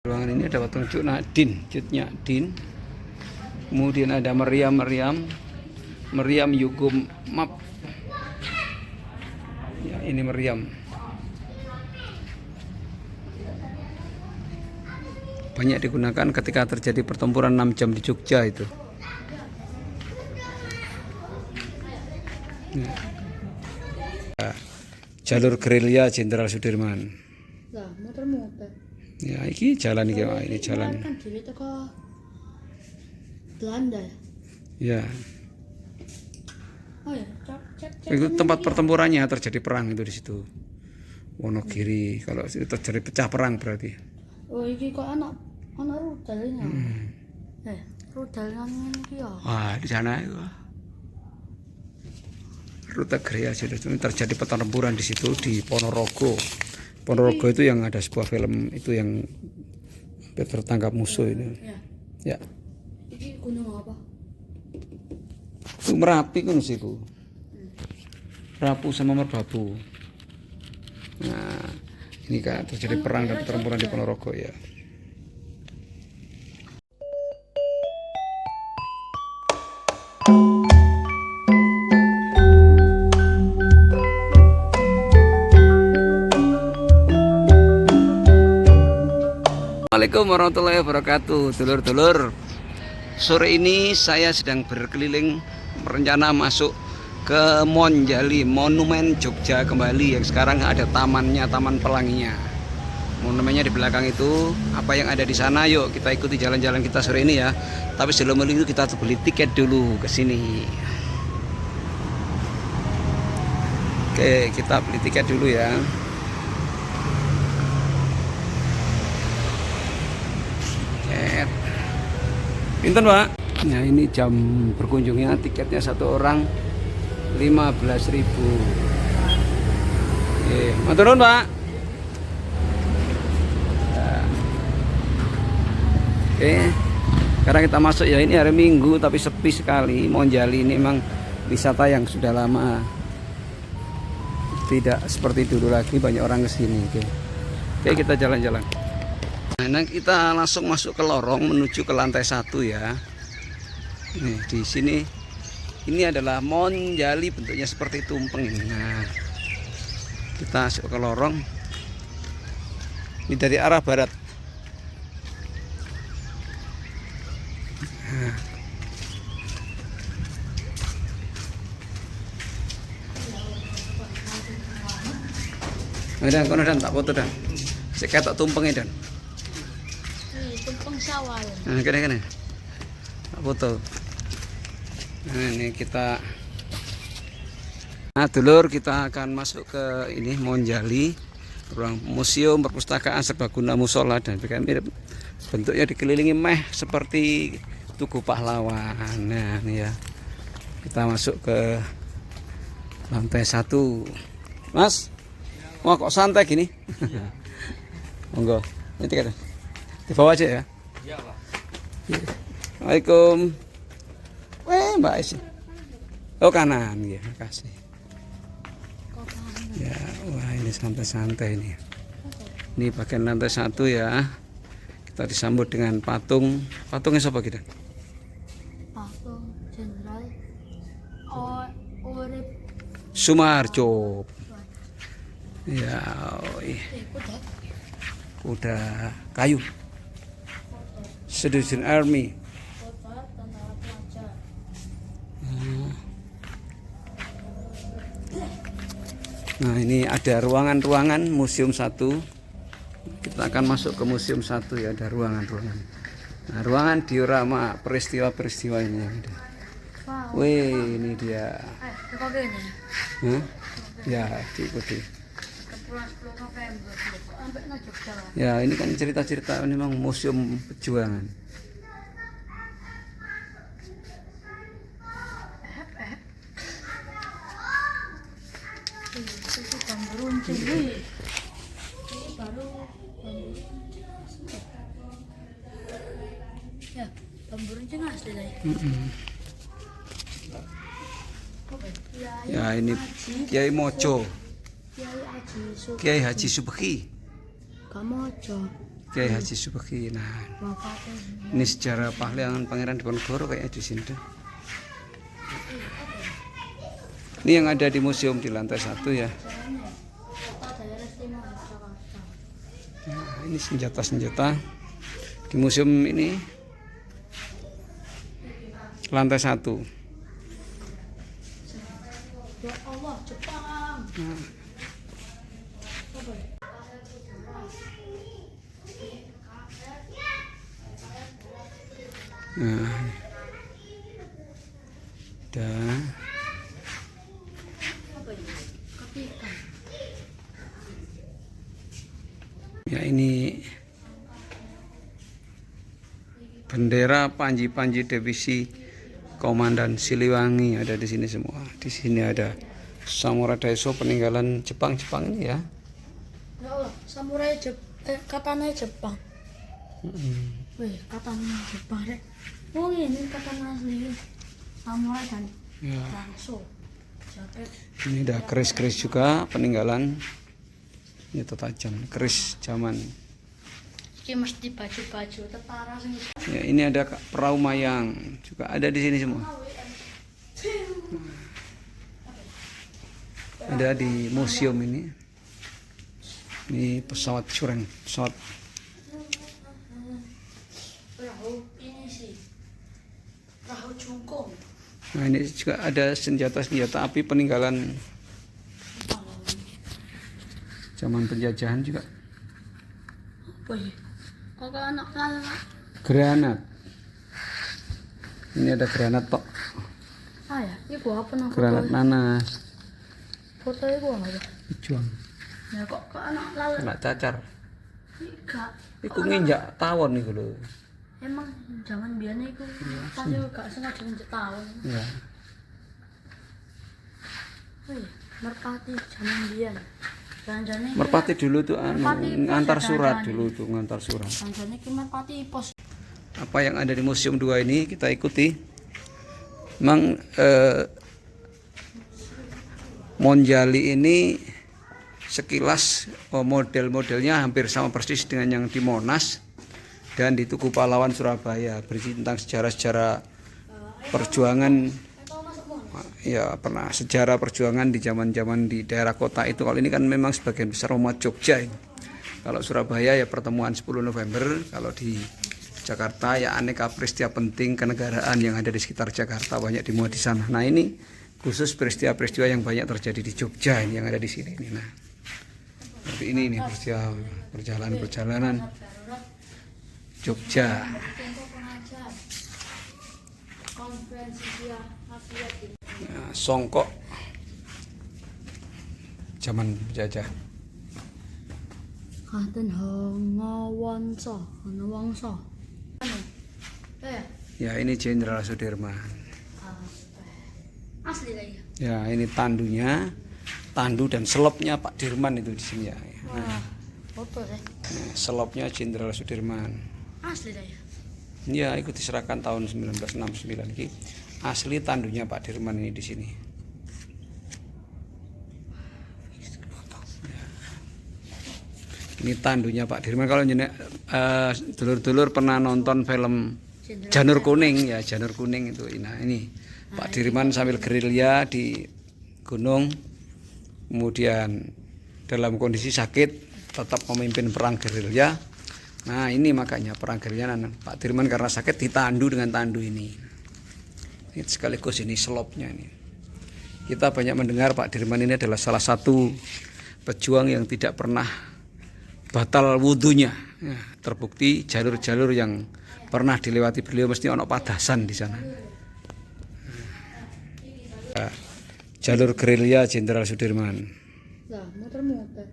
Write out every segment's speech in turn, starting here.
Ruangan ini ada patung Cut Nyak-Din. Kemudian ada Maryam Yugum Map. Ya, ini Maryam. Banyak digunakan ketika terjadi pertempuran 6 jam di Jogja itu. Ya. Jalur gerilya Jenderal Sudirman. Lah, muter-muter. Ya, ini jalan iki, ini jalan. Kan diri teko Belanda. Ya. Oh ya, cek. Itu tempat pertempurannya terjadi perang itu di situ. Wonogiri. Kalau itu terjadi pecah perang berarti. Oh, iki kok anak rudalnya. Rudal nang iki ya. Wah, di sana itu. Rute Gerilya itu terjadi pertempuran di situ di Ponorogo. Ponorogo itu yang ada sebuah film itu yang tertangkap musuh itu. Ya. Iki gunung apa? Itu Merapi kan siku. Rapu sama Merbabu. Nah, ini kan terjadi perang dan pertempuran di Ponorogo ya. Assalamualaikum warahmatullahi wabarakatuh. Dulur-dulur, sore ini saya sedang berkeliling merencana masuk ke Monjali, Monumen Jogja kembali yang sekarang ada tamannya, Taman Pelanginya. Monumennya di belakang itu. Apa yang ada di sana? Yuk kita ikuti jalan-jalan kita sore ini ya. Tapi sebelum itu kita beli tiket dulu ke sini. Oke, kita beli tiket dulu ya. Pinten Pak? Nah ini jam berkunjungnya, tiketnya satu orang 15.000. Oke, matur nuwun Pak. Nah. Oke, sekarang kita masuk ya. Ini hari Minggu tapi sepi sekali. Monjali ini memang wisata yang sudah lama tidak seperti dulu lagi, banyak orang kesini. Oke, kita jalan-jalan. Nah, kita langsung masuk ke lorong menuju ke lantai 1 ya. Nih, di sini ini adalah Monjali, bentuknya seperti tumpeng ini. Nah, kita masuk ke lorong. Ini dari arah barat. Nah, dan kono dan tak foto dan. Seketok tumpengnya dan. Tumpeng sawal. Nah, kene. Foto. Nah, ini kita. Nah, dulur, kita akan masuk ke ini Monjali, ruang museum, perpustakaan, serbaguna musola dan mirip bentuknya dikelilingi meh seperti Tugu Pahlawan. Nah, ini ya. Kita masuk ke lantai 1. Mas, wah kok santai gini? Monggo. Ini tiket. Dibawa aja ya. Iya, Pak. Assalamualaikum. Mbak Esi. Oh, kanan ya, makasih. Ya, wah ini santai-santai ini. Ini bagian lantai 1 ya. Kita disambut dengan patung. Patungnya siapa kita? Patung Jenderal Urip Sumarjo. Ya, kuda kayu. Citizen Army. Nah, ini ada ruangan-ruangan Museum 1. Kita akan masuk ke Museum 1 ya, ada ruangan-ruangan. Nah, ruangan diorama peristiwa-peristiwa ini. Wih, ini dia. Ya, diikuti. Ya, ini kan cerita-cerita memang museum perjuangan. Ya, bambu runcing asli deh. Ya, ini Kiai Mojo. Kiai Haji Kiai Haji Subhi. Kamojo. Kiai Haji Subagio. Nah, Bapaknya. ini sejarah pahlawan Pangeran Diponegoro kayaknya di sini. Ini yang ada di museum di lantai 1 ya. Kota daerah istimewa Yogyakarta. Nah, ini senjata-senjata di museum ini lantai 1. Ya Allah, Jepang. Nah, Apa ya? nah. Dan Apa ya? Ketikan. ya ini bendera Panji-Panji Divisi Komandan Siliwangi ada di sini semua. Di sini ada Samurai Daiso peninggalan Jepang ini ya. Ya Allah, samurai katana Jepang. Wih, katana Jepang rek. Oh ini katana asli. Samurai dan Ya, Daiso. Jaket. ini ada keris-keris juga peninggalan. Ini tajam keris zaman. Iki mesti baju-baju tetara sing Ya, ini ada perahu mayang juga ada di sini semua. Ada di museum ini. Ini pesawat cureng, pesawat. perahu ini sih. Perahu jungkung. Nah, ini juga ada senjata-senjata api peninggalan zaman penjajahan juga. Wih, kakak anak lala. Granat. Ini ada granat tok, Ah ya, ini gua apa nang granat nanas. foto itu gua apa? Juang, Ya kok ke anak lala. kena cacar. Enggak. Iku nginjak tawon nih lho. Emang zaman biyen iku pasti gak sengaja nginjek tahun. Ya. Wih, merpati zaman biyen. Jangan-jangan iki Merpati dulu tuh anu, Merpati pos ngantar ya, surat jangan-jangan. dulu tuh, ngantar surat. jangan-jangan iki merpati pos. Apa yang ada di Museum 2 ini kita ikuti. Memang Monjali ini sekilas model-modelnya hampir sama persis dengan yang di Monas dan di Tugu Pahlawan Surabaya, berisi tentang sejarah-sejarah perjuangan. Ya, pernah sejarah perjuangan di zaman-zaman di daerah kota itu. Kalau ini kan memang sebagian besar umat Jogja ini. Kalau Surabaya ya pertemuan 10 November, kalau di Jakarta ya aneka peristiwa penting kenegaraan yang ada di sekitar Jakarta banyak dimuat di sana. Nah, ini khusus peristiwa-peristiwa yang banyak terjadi di Jogja ini yang ada di sini nih. Nah, seperti ini nih peristiwa perjalanan Jogja. Tempo pengajar. Konferensi Asia Ya, songkok zaman penjajah. Kanten Hangawangsa, Hanawangsa. Ya, ini Jenderal Sudirman. Asli lagi. Ya, ini tandunya, tandu dan selopnya Pak Dirman itu di sini ya. Wah, foto deh. Nah, selopnya Jenderal Sudirman. Asli lagi. Ya, ikut diserahkan tahun 1969 ini. Asli tandunya Pak Dirman ini di sini. Ya. Ini tandunya Pak Dirman. Kalau dulur-dulur pernah nonton film Janur Kuning ya, Janur Kuning itu. Nah, ini Pak Dirman sambil gerilya di gunung, kemudian dalam kondisi sakit tetap memimpin perang gerilya. Nah, ini makanya perang gerilya Pak Dirman karena sakit ditandu dengan tandu ini. Ini sekaligus ini selopnya ini. Kita banyak mendengar Pak Dirman ini adalah salah satu pejuang yang tidak pernah batal wudhunya. Ya, terbukti jalur-jalur yang pernah dilewati beliau mesti ono padasan di sana. Jalur gerilya Jenderal Sudirman. Lah, muter-muter.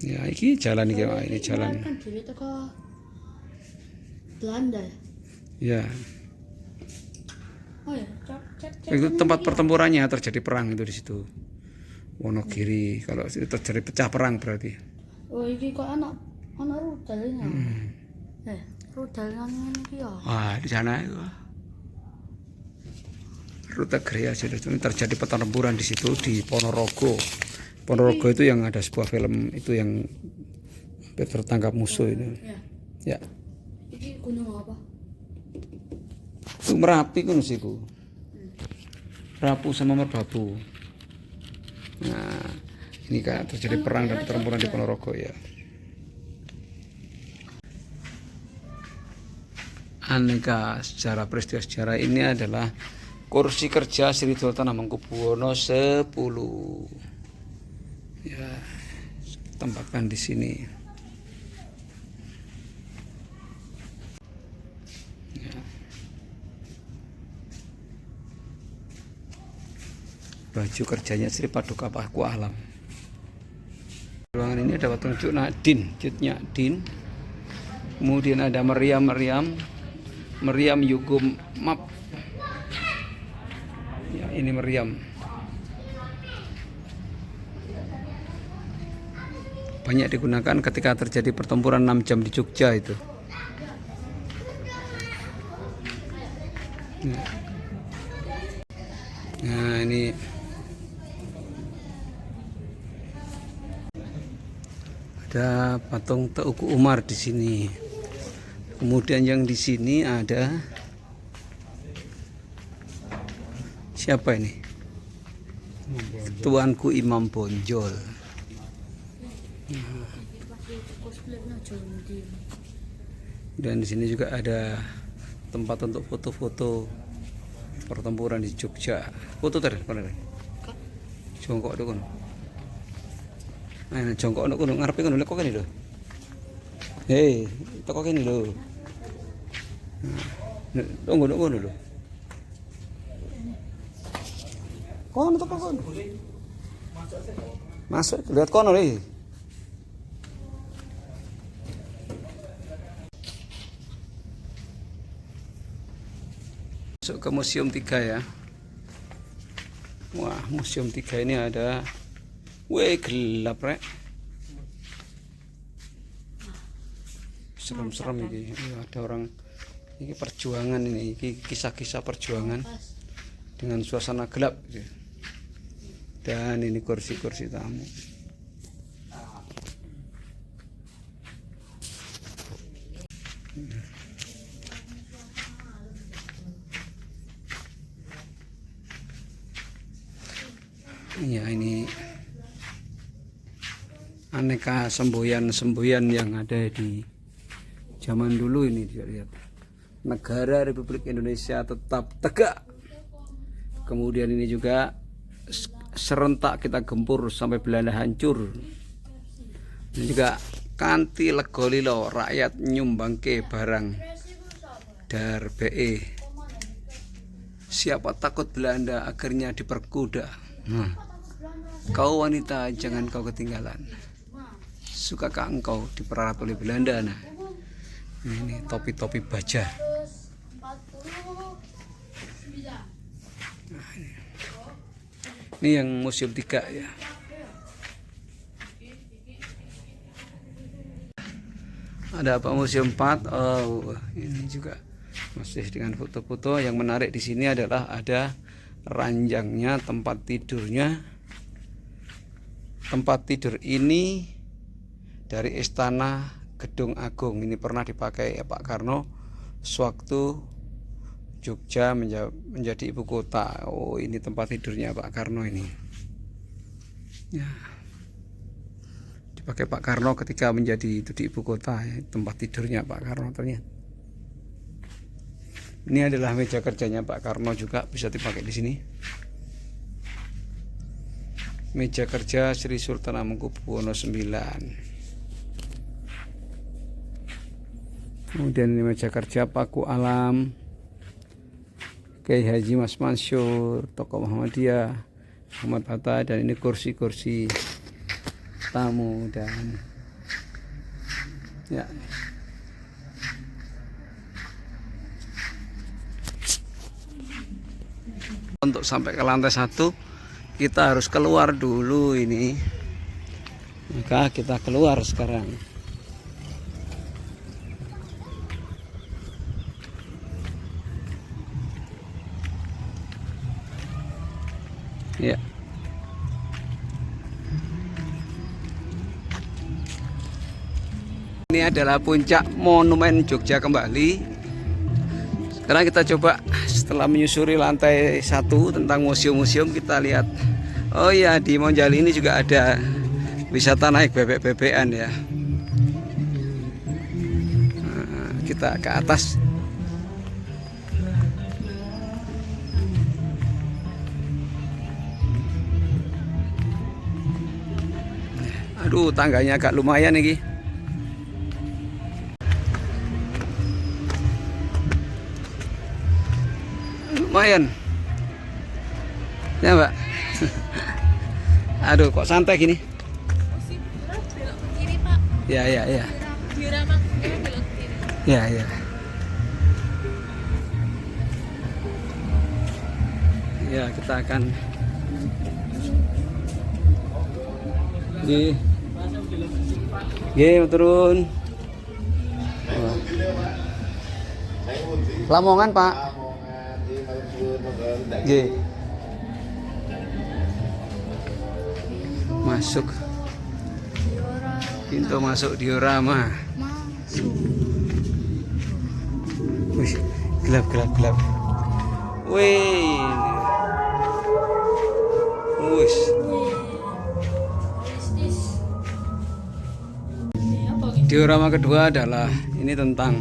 Ya, ini jalan iki, Pak. Ini jalan. Kan diri teko Belanda. Ya, Oh ya, cek. itu tempat pertempurannya terjadi perang itu di situ. Wonogiri. Kalau itu terjadi pecah perang berarti. Oh, iki kok anak rudalnya. Rudal nang ngene iki ya. Wah, di sana itu. Rute Gerilya itu terjadi pertempuran di situ di Ponorogo. Ponorogo itu yang ada sebuah film itu yang tertangkap musuh itu. Ya. Ya, Ini gunung apa? itu Merapi kan siku. Rapu sama Merbabu. Nah, ini kan terjadi perang dan pertempuran di Ponorogo ya. Aneka sejarah peristiwa sejarah ini adalah kursi kerja Sri Sultan Hamengkubuwono X. Ya, tempatkan di sini. Ya. Baju kerjanya Sri Paduka Paku Alam. Ruangan ini ada patung Cuk Nadin, Cut Nyadin. Kemudian ada Meriam Yugum Map. Ya, ini Meriam. Banyak digunakan ketika terjadi pertempuran 6 jam di Jogja itu. Nah, ini ada patung Teuku Umar di sini. Kemudian yang di sini ada siapa ini? Tuanku Imam Bonjol. Dan di sini juga ada tempat untuk foto-foto pertempuran di Jogja. Foto tadi, mana? Jongkok itu kan. Nah, jongkok itu kan ngarepe kan kok kene lho. Hei, toko kene lho. Nah, tunggu lho. Kono toko kono. Masuk, lihat kono nih. Masuk ke Museum 3 ya. Wah, Museum 3 ini ada. Wih, gelap rek. Serem-serem ini. Ada orang. Ini perjuangan ini. Ini kisah-kisah perjuangan dengan suasana gelap. Dan ini kursi-kursi tamu. Ya, ini aneka semboyan-semboyan yang ada di zaman dulu ini. Lihat, negara Republik Indonesia tetap tegak. Kemudian ini juga serentak kita gempur sampai Belanda hancur. Ini juga kanthi legolilo rakyat nyumbangke barang dar BE. Siapa takut Belanda akhirnya diperkuda. Kau wanita jangan kau ketinggalan. Sukakah engkau diperarat oleh Belanda? Nah, ini topi-topi baja. Nah, ini yang Museum 3 ya. Ada apa Museum 4? Oh, ini juga masih dengan foto-foto. Yang menarik di sini adalah ada ranjangnya, tempat tidurnya. Tempat tidur ini dari Istana Gedung Agung. Ini pernah dipakai Pak Karno sewaktu Jogja menjadi ibu kota. Oh, ini tempat tidurnya Pak Karno ini. Ya. Dipakai Pak Karno ketika menjadi itu di ibu kota, ya, tempat tidurnya Pak Karno ternyata. Ini adalah meja kerjanya Pak Karno juga, bisa dipakai di sini. Meja kerja Sri Sultan Hamengkubuwono IX. Kemudian ini meja kerja Paku Alam, Kiai Haji Mas Mansur, tokoh Muhammadiyah, Muhammad Hatta, dan ini kursi-kursi tamu dan ya. Untuk sampai ke lantai 1 kita harus keluar dulu ini. Maka kita keluar sekarang. Ya. Ini adalah puncak Monumen Jogja kembali. Sekarang kita coba setelah menyusuri lantai 1 tentang museum-museum, kita lihat. Oh iya, di Monjali ini juga ada wisata naik bebek-bebekan ya. Nah, kita ke atas. Aduh, tangganya agak lumayan nih. Lumayan. Ya, Mbak. Aduh, kok santai gini? Belok ke kiri, Pak. Ya. Diorama belok ke kiri. Ya. Ya, kita akan turun. Wah. Lamongan, Pak. Masuk. Pintu masuk diorama. Wih, gelap. Wih. Wih. Diorama kedua adalah ini tentang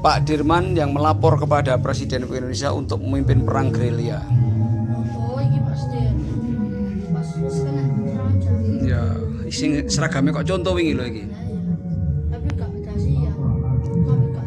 Pak Dirman yang melapor kepada Presiden Indonesia untuk memimpin perang gerilya. Oh, ini pasti. Pas sekarang aja. Ya, sing seragamnya kok contoh wingi lho iki. Tapi gak dasi ya. Tapi gak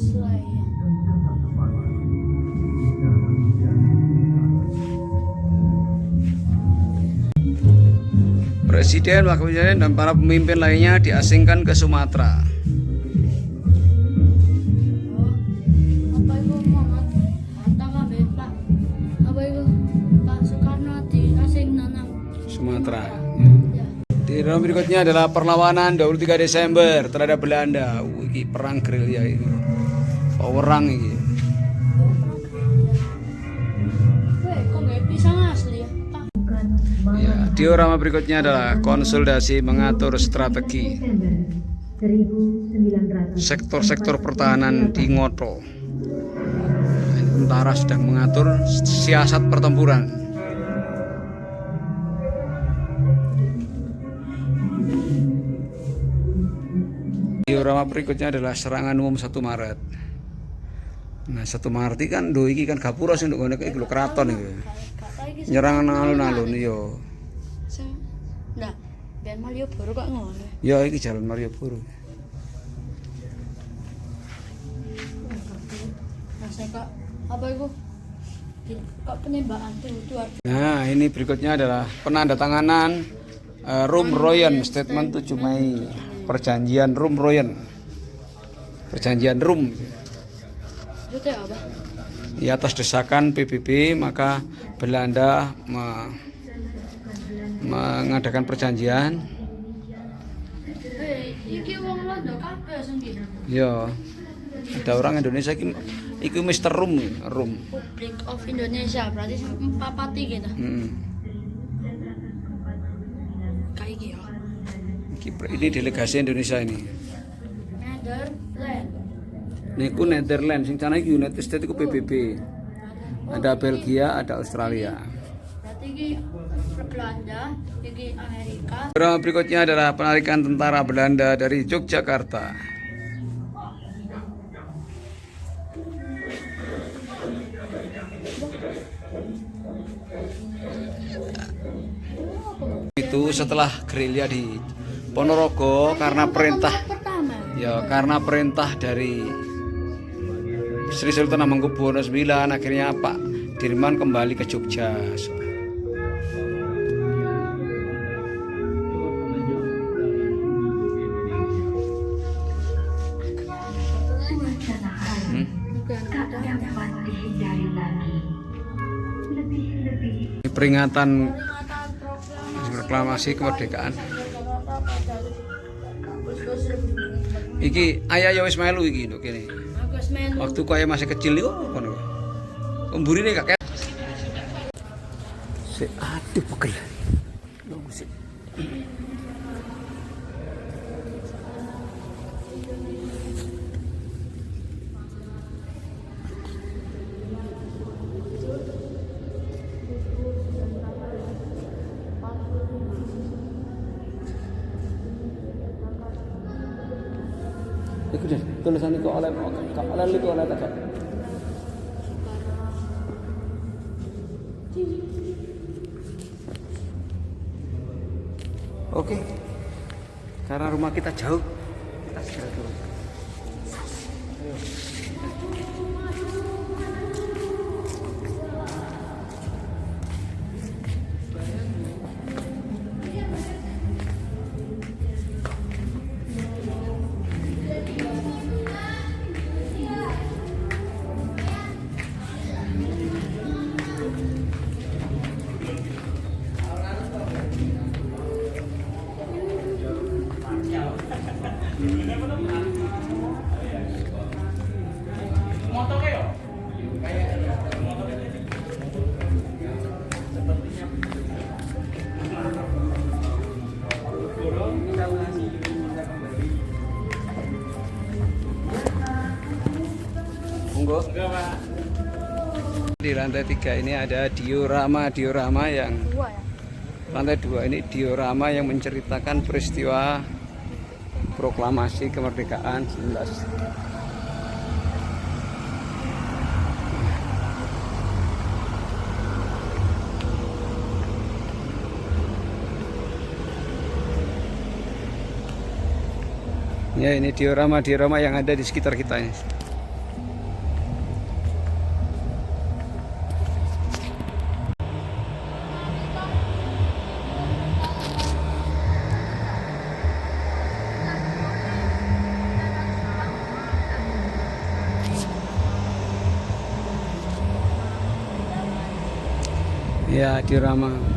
selai ya. Presiden, wakil presiden dan para pemimpin lainnya diasingkan ke Sumatera. Apa itu Muhammad? Hatta kabeh, Pak. Apa itu? Pak Soekarno diasing nanam. Sumatera. Ya. Di dalam berikutnya adalah perlawanan 23 Desember terhadap Belanda. Ini perang gerilya ini. Perang ini. Weh, kok nggak pisang asli ya? Pak. Ya, diorama berikutnya adalah konsolidasi mengatur strategi sektor-sektor pertahanan di Ngoto. Tentara sedang mengatur siasat pertempuran. Diorama berikutnya adalah serangan umum 1 Maret. Nah, 1 Maret ini kan iki kan gapura sing nduk ngene iki lho keraton iki. Nyerang alun-alun yo. Nah, ben Malioboro kok ngono. Ya iki jalan Malioboro. Rasanya kok apa itu? Kok penembakan tuh. Nah, ini berikutnya adalah penandatanganan Rum-Royen Statement 7 Mei. Perjanjian Rum-Royen. Perjanjian Rum. Itu teh apa? Di atas desakan PBB maka Belanda mengadakan perjanjian. Iki wong Londo kabeh sing iki. Ya. Ada orang Indonesia iki Mr. Rum. Republic of Indonesia berarti papati gitu. Kayak iki ya. Ini delegasi Indonesia ini. Netherlands. Niku Netherlands, sing sana iki United States iku PBB. Ada Belgia, ada Australia. Berarti iki Belanda, iki Amerika. Drama berikutnya adalah penarikan tentara Belanda dari Yogyakarta. Itu setelah gerilya di Ponorogo karena perintah dari Sri Sultan Hamengkubuwono IX, akhirnya Pak Dirman kembali ke Jogja. Peringatan reklamasi kemerdekaan. Iki ayah ya wis melu iki nduk kene. Waktu ku ayah masih kecil yo kono. Pemburine kakek. Aduh pegel. Udah, tulisan itu oleh itu oleh tegak. Oke. Karena rumah kita jauh, kita segera turun. Monggo. Di lantai 3 ini ada diorama yang Dua ya. lantai 2 ini diorama yang menceritakan peristiwa proklamasi kemerdekaan 19. Ya, ini diorama yang ada di sekitar kita ini. Ya, diorama.